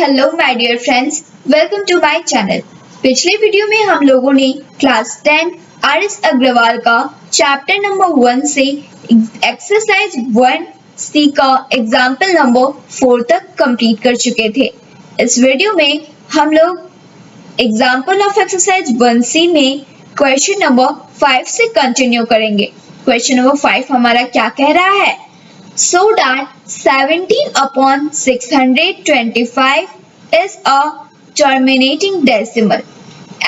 Hello my dear friends, welcome to my channel. पिछले video में हम लोगों ने क्लास 10 आर.एस. अग्रवाल का चैप्टर नंबर 1 से एक्सरसाइज 1C का एग्जाम्पल नंबर 4 तक कंप्लीट कर चुके थे। इस वीडियो में हम लोग एग्जाम्पल ऑफ एक्सरसाइज 1C में क्वेश्चन नंबर 5 से कंटिन्यू करेंगे। क्वेश्चन नंबर 5 हमारा क्या कह रहा है? So that 17 upon 625 is a terminating decimal.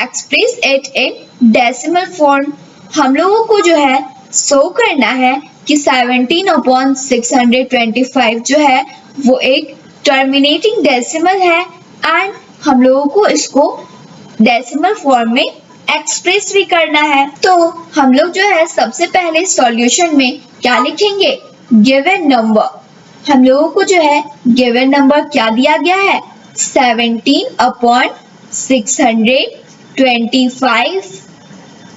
Express it in decimal form. हम लोगों को जो है शो करना है कि 17 upon 625 जो है वो एक terminating decimal है एंड हम लोगों को इसको decimal form में एक्सप्रेस भी करना है। तो हम लोग जो है सबसे पहले सॉल्यूशन में क्या लिखेंगे? Given number. हम लोगों को जो है गिवन नंबर क्या दिया गया है? 17 अपॉन 625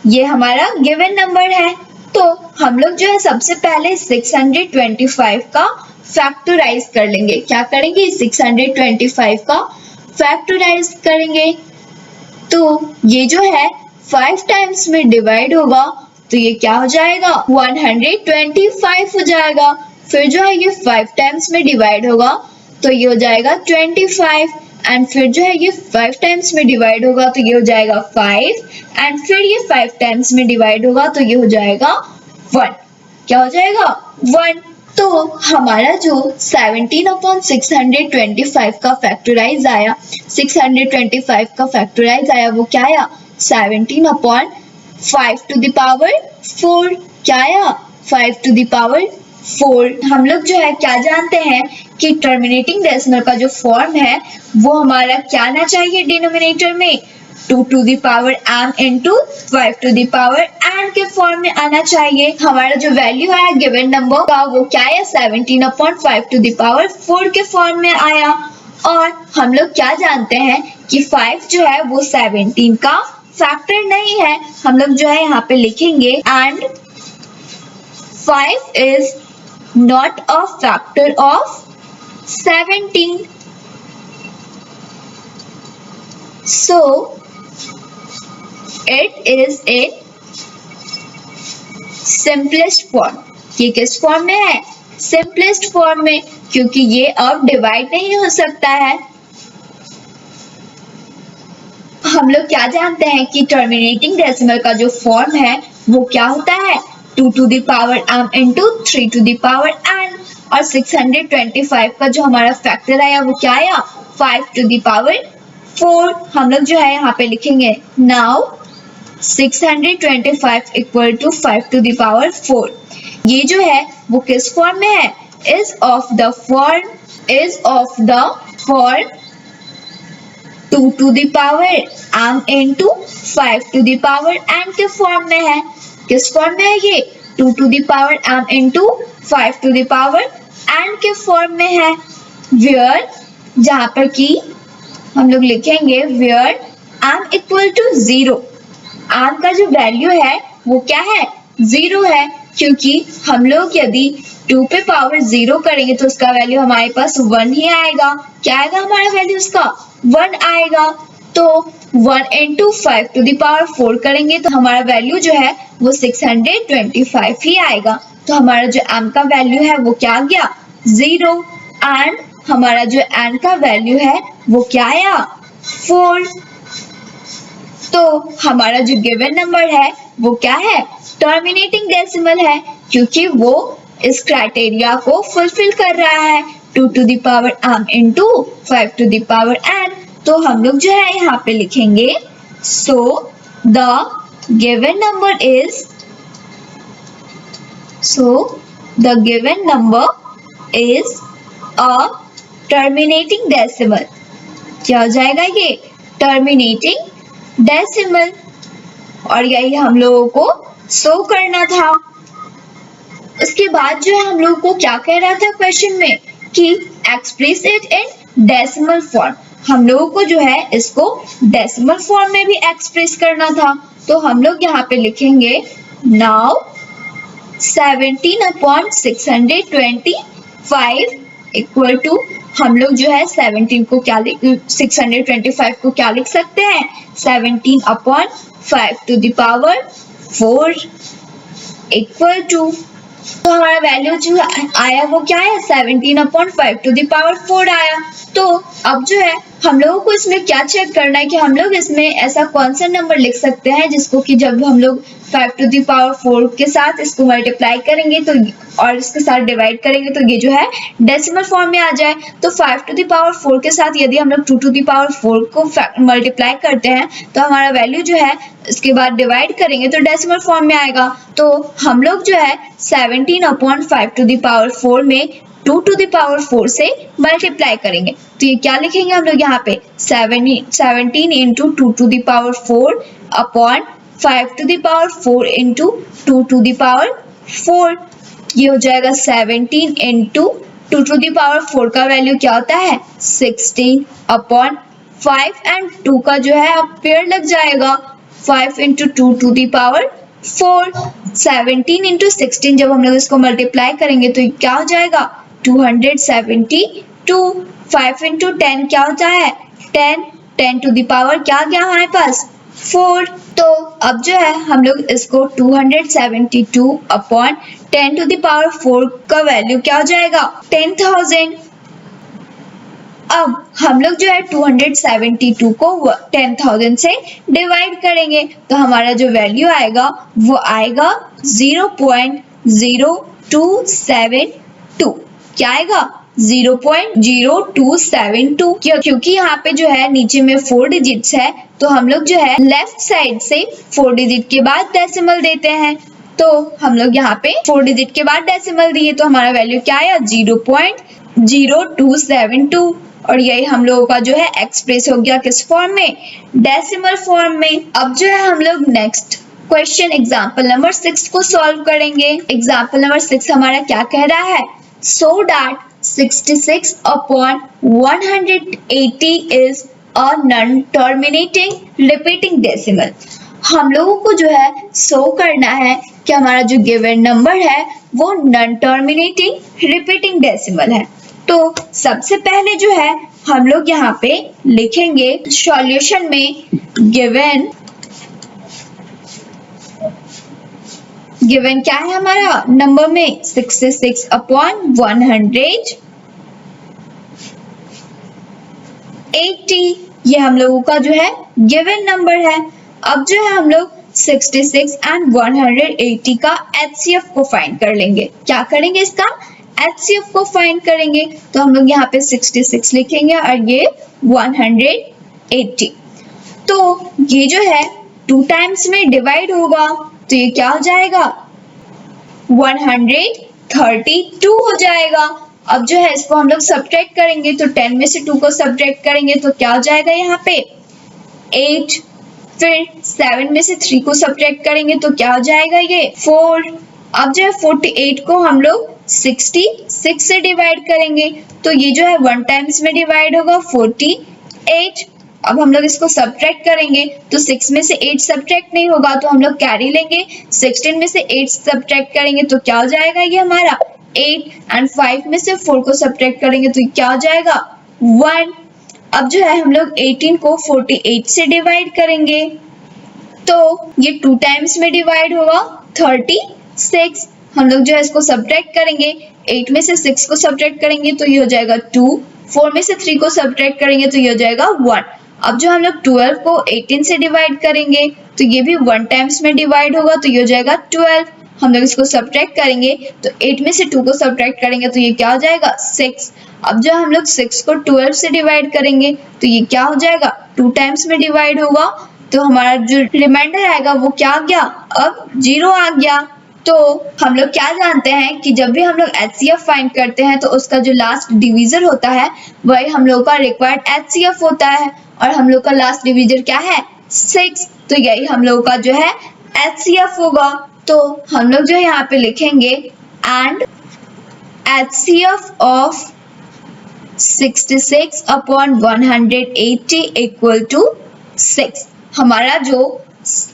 ये हमारा गिवन नंबर है। तो हम लोग जो है सबसे पहले 625 का फैक्टराइज कर लेंगे। क्या करेंगे? 625 का फैक्टराइज करेंगे। तो ये जो है 5 टाइम्स में डिवाइड होगा तो ये क्या हो जाएगा? 125 हो जाएगा। फिर जो है ये 5 टाइम्स में डिवाइड होगा तो ये हो जाएगा 25 एंड फिर जो है ये 5 टाइम्स में डिवाइड होगा तो ये हो जाएगा 5 एंड फिर ये 5 टाइम्स में डिवाइड होगा तो ये हो जाएगा 1। क्या हो जाएगा? 1। तो हमारा जो 17 अपॉन 625 का फैक्टराइज आया, 625 का फैक्टराइज आया वो क्या आया? 17 अपॉन 5 to the power 4। क्या आया? 5 to the power 4। हम लोग जो है क्या जानते हैं कि टर्मिनेटिंग डेसिमल का जो फॉर्म है वो हमारा क्या आना चाहिए डिनोमिनेटर में? 2 to the power m into 5 to the power n के फॉर्म में आना चाहिए। हमारा जो वैल्यू है गिवन नंबर का वो क्या है? 17 अपॉन 5 to the power 4 के फॉर्म में आया। और हम लोग क्या जानते हैं कि 5 जो है वो 17 का फैक्टर नहीं है। हम लोग जो है यहाँ पे लिखेंगे and 5 is not a factor of 17. So it is a simplest form. ये किस फॉर्म में है? सिंपलेस्ट फॉर्म में, क्योंकि ये अब डिवाइड नहीं हो सकता है। हम लोग क्या जानते हैं कि टर्मिनेटिंग डेसिमल का जो फॉर्म है वो क्या होता है? 2 to the power m into 3 to the power n। और 625 का जो हमारा फैक्टर आया वो क्या आया? 5 to the power 4। हम लोग जो है यहाँ पे लिखेंगे now 625 equal to 5 to the power 4। ये जो है वो किस फॉर्म में है? is of the form 2 to the power m into 5 to the power n के फॉर्म में है। किस फॉर्म में है ये? 2 to the power m into 5 to the power n के फॉर्म में है। where जहाँ पर कि हम लोग लिखेंगे where m equal to 0। m का जो वैल्यू है वो क्या है? 0 है, क्योंकि हम लोग यदि 2 पे पावर 0 करेंगे तो उसका वैल्यू हमारे पास 1 ही आएगा। क्या आएगा हमारा वैल्यू? उसका 1 आएगा। तो 1 into 5 to the power 4 करेंगे तो हमारा वैल्यू जो है वो 625 ही आएगा। तो हमारा जो m का वैल्यू है वो क्या आ गया? 0 एंड हमारा जो n का वैल्यू है वो क्या आया? 4। तो हमारा जो गिवन नंबर है वो क्या है? टर्मिनेटिंग डेसिमल है, क्योंकि वो इस क्राइटेरिया को फुलफिल कर रहा है। 2 to the power m into 5 to the power n। तो हम लोग जो है यहाँ पे लिखेंगे so the given number is a terminating decimal। क्या हो जाएगा ये? Terminating decimal. और यही हम लोगों को शो करना था। उसके बाद जो है हम लोगों को क्या कह रहा था क्वेश्चन में कि express it in decimal form. हम लोगों को जो है इसको डेसिमल फॉर्म में भी एक्सप्रेस करना था। तो हम लोग यहाँ पे लिखेंगे नाउ 17 अपॉन 625 इक्वल टू हम लोग जो है 17 को क्या 625 को क्या लिख सकते हैं, 17/5 to the power 4 equal to, तो हमारा वैल्यू जो आया वो क्या है, 17/5 to the power 4 आया। तो अब जो है हम लोगों को इसमें क्या चेक करना है कि हम लोग इसमें ऐसा कौन सा नंबर लिख सकते हैं जिसको कि जब हम लोग 5 to the power 4 के साथ इसको मल्टीप्लाई करेंगे तो और इसके साथ डिवाइड करेंगे तो ये जो है डेसिमल फॉर्म में आ जाए। तो 5 to the power 4 के साथ यदि हम लोग 2 to the power 4 को मल्टीप्लाई करते हैं तो हमारा वैल्यू जो है इसके बाद डिवाइड करेंगे तो डेसिमल फॉर्म में आएगा। तो हम लोग जो है 17/5 to the power 4 में 2 to the power 4 से मल्टीप्लाई करेंगे तो ये क्या लिखेंगे हम लोग यहाँ पे 17 into 2 to the power 4 upon 5 to the power 4 into 2 to the power 4। ये हो जाएगा 17 into 2 to the power 4 का वैल्यू क्या होता है 16 अपॉन 5 एंड 2 का जो है अब पेयर लग जाएगा 5 into 2 to the power 4। 17 into 16 जब हम लोग इसको मल्टीप्लाई करेंगे तो क्या हो जाएगा 272। 5 into 10 क्या होता है 10 to the power क्या गया हमारे पास 4। तो अब जो है हम लोग इसको 272 अपॉन 10 to the power 4 का वैल्यू क्या हो जाएगा 10,000। अब हम लोग जो है 272 को 10,000 से डिवाइड करेंगे तो हमारा जो वैल्यू आएगा वो आएगा 0.0272। क्या आएगा 0.0272 क्योंकि यहाँ पे जो है नीचे में 4 डिजिट्स है तो हम लोग जो है लेफ्ट साइड से 4 डिजिट के बाद डेसिमल देते हैं। तो हम लोग यहाँ पे 4 डिजिट के बाद डेसिमल दिए तो हमारा वैल्यू क्या आया 0.0272 और यही हम लोगों का जो है एक्सप्रेस हो गया किस फॉर्म में डेसिमल फॉर्म में। अब जो है हम लोग नेक्स्ट क्वेश्चन एग्जाम्पल नंबर 6 को सॉल्व करेंगे। एग्जाम्पल नंबर 6 हमारा क्या कह रहा है so that 66 upon 180 is a non-terminating repeating decimal। हम लोगों को जो है शो करना है कि हमारा जो गिवन नंबर है वो नॉन टर्मिनेटिंग रिपीटिंग डेसिमल है। तो सबसे पहले जो है हम लोग यहाँ पे लिखेंगे सॉल्यूशन में गिवन क्या है हमारा नंबर में 66 अपॉन 180 ये हम लोगों का जो है गिवन नंबर है। अब जो है हम लोग 66 एंड 180 का HCF को फाइंड कर लेंगे। क्या करेंगे इसका HCF को फाइंड करेंगे तो हम लोग यहाँ पे 66 लिखेंगे और ये 180। तो ये जो है 2 टाइम्स में डिवाइड होगा तो ये क्या हो जाएगा 132 हो जाएगा। अब जो है इसको हम लोग सब्ट्रैक्ट करेंगे तो 10 में से 2 को सब्ट्रैक्ट करेंगे तो क्या हो जाएगा यहाँ पे 8। फिर 7 में से 3 को सब्ट्रैक्ट करेंगे तो क्या हो जाएगा ये 4। अब जो है 48 को हम लोग 66 से डिवाइड करेंगे तो ये जो है 1 टाइम्स में डिवाइड होगा 48। अब हम लोग इसको सब्ट्रैक्ट करेंगे तो 6 में से 8 सब्ट्रैक्ट नहीं होगा तो हम लोग कैरी लेंगे। 16 में से 8 सब्ट्रैक्ट करेंगे तो क्या हो जाएगा ये हमारा 8 एंड 5 में से 4 को सब्ट्रैक्ट करेंगे तो क्या हो जाएगा 1। अब जो है हम लोग 18 को 48 से डिवाइड करेंगे तो ये 2 टाइम्स में डिवाइड होगा 36। हम लोग जो है इसको सब्ट्रैक्ट करेंगे 8 में से 6 को सब्ट्रैक्ट करेंगे तो ये हो जाएगा 2। 4 में से 3 को सब्ट्रैक्ट करेंगे तो ये हो जाएगा 1। अब जो हम लोग 12 को 18 से डिवाइड करेंगे तो ये भी 1 टाइम्स में डिवाइड होगा तो ये हो जाएगा 12। हम लोग इसको सब्ट्रैक्ट करेंगे तो 8 में से 2 को सब्ट्रैक्ट करेंगे तो ये क्या हो जाएगा 6। अब जो हम लोग 6 को 12 से डिवाइड करेंगे तो ये क्या हो जाएगा 2 टाइम्स में डिवाइड होगा तो हमारा जो रिमाइंडर आएगा वो क्या आ गया अब 0 आ गया। तो हम लोग क्या जानते हैं कि जब भी हम लोग HCF फाइंड करते हैं तो उसका जो लास्ट डिवीजर होता है वही हम लोग का रिक्वायर्ड HCF होता है और हम लोग का लास्ट डिवीजर क्या है 6। तो यही हम लोग का जो है HCF होगा। तो हम लोग जो है यहाँ पे लिखेंगे and HCF of 66 upon 180 equal to 6। हमारा जो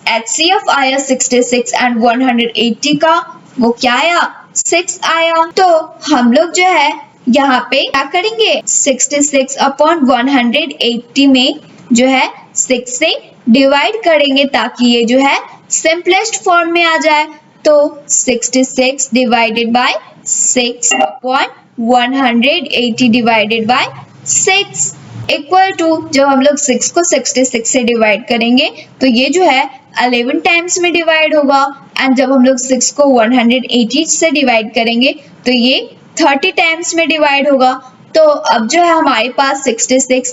HCF आया 66 एंड 180 का वो क्या आया 6 आया। तो हम लोग जो है यहाँ पे क्या करेंगे 66 अपॉन 180 में जो है 6 से डिवाइड करेंगे ताकि ये जो है सिंपलेस्ट फॉर्म में आ जाए। तो 66 divided by 6 upon 180 divided by 6 equal to, जब हम लोग 6 को 66 से डिवाइड करेंगे तो ये जो है 11 टाइम्स में डिवाइड होगा, एंड जब हम लोग 6 को 180 से डिवाइड करेंगे तो ये 30 टाइम्स में डिवाइड होगा। तो अब जो है हमारे पास 66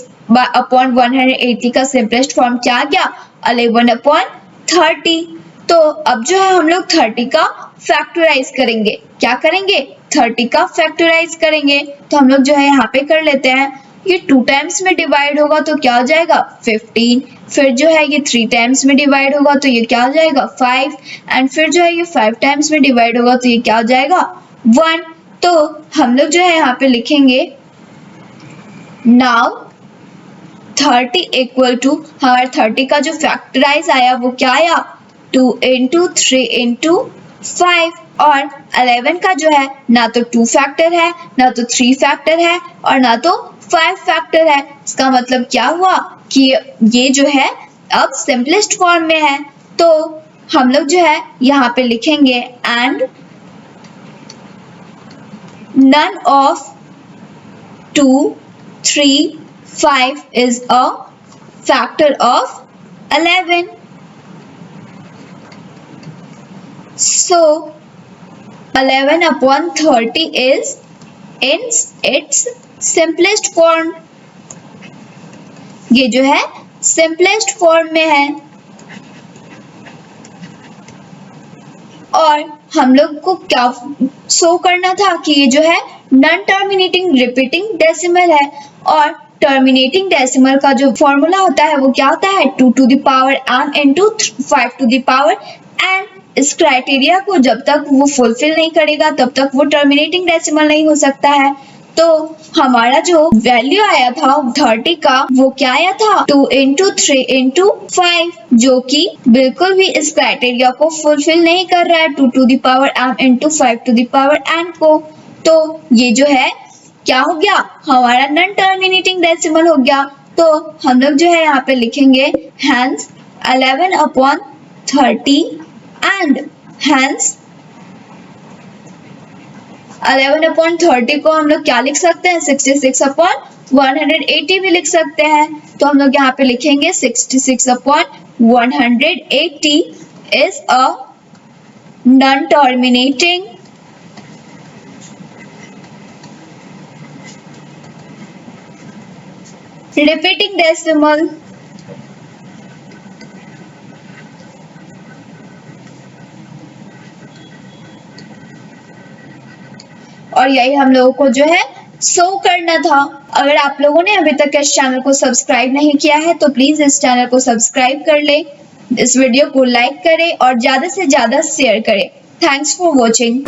अपॉन 180 का सिंपलेस्ट फॉर्म क्या आ गया 11 अपॉन 30। तो अब जो है हम लोग 30 का फैक्टराइज करेंगे। क्या करेंगे 30 का फैक्टराइज करेंगे। तो हम लोग जो है यहाँ पे कर लेते हैं, ये 2 टाइम्स में डिवाइड होगा तो क्या हो जाएगा 15, फिर जो है ये 3 टाइम्स में डिवाइड होगा तो ये क्या हो जाएगा 5, एंड फिर जो है ये 5 टाइम्स में डिवाइड होगा तो ये क्या हो जाएगा 1। तो हम लोग जो है यहाँ पे लिखेंगे नाउ 30 इक्वल टू, हमारे 30 का जो फैक्टराइज आया वो क्या आया 2 into 3 into 5, और 11 का जो है ना तो 2 फैक्टर है, ना तो 3 फैक्टर है, और ना तो 5 फैक्टर है। इसका मतलब क्या हुआ कि ये जो है अब सिंपलेस्ट फॉर्म में है। तो हम लोग जो है यहाँ पे लिखेंगे and none of 2, 3, 5 is a factor of 11. So 11 upon 30 is in its simplest form. ये जो है simplest form में है, और हम लोग को क्या शो करना था कि ये जो है नॉन टर्मिनेटिंग रिपीटिंग डेसिमल है, और टर्मिनेटिंग डेसिमल का जो फॉर्मूला होता है वो क्या होता है 2 to the power n into 5 to the power n। इस क्राइटेरिया को जब तक वो फुलफिल नहीं करेगा तब तक वो टर्मिनेटिंग डेसिमल नहीं हो सकता है। तो हमारा जो वैल्यू आया था 30 का वो क्या आया था 2 into 3 into 5, जो कि बिल्कुल भी इस क्राइटेरिया को फुलफिल नहीं कर रहा है 2 to the power m into 5 to the power n को। तो ये जो है क्या हो गया हमारा नॉन टर्मिनेटिंग डेसिमल हो गया। तो हम लोग जो है यहाँ पे लिखेंगे hence 11 upon 30 and hence 11 upon 30 को हम लोग क्या लिख सकते हैं 66 upon 180 भी लिख सकते हैं। तो हम लोग यहाँ पे लिखेंगे 66 upon 180 is a non-terminating repeating decimal। और यही हम लोगों को जो है शो करना था। अगर आप लोगों ने अभी तक इस चैनल को सब्सक्राइब नहीं किया है तो प्लीज इस चैनल को सब्सक्राइब कर ले, इस वीडियो को लाइक करें और ज्यादा से ज्यादा शेयर करें। Thanks for watching.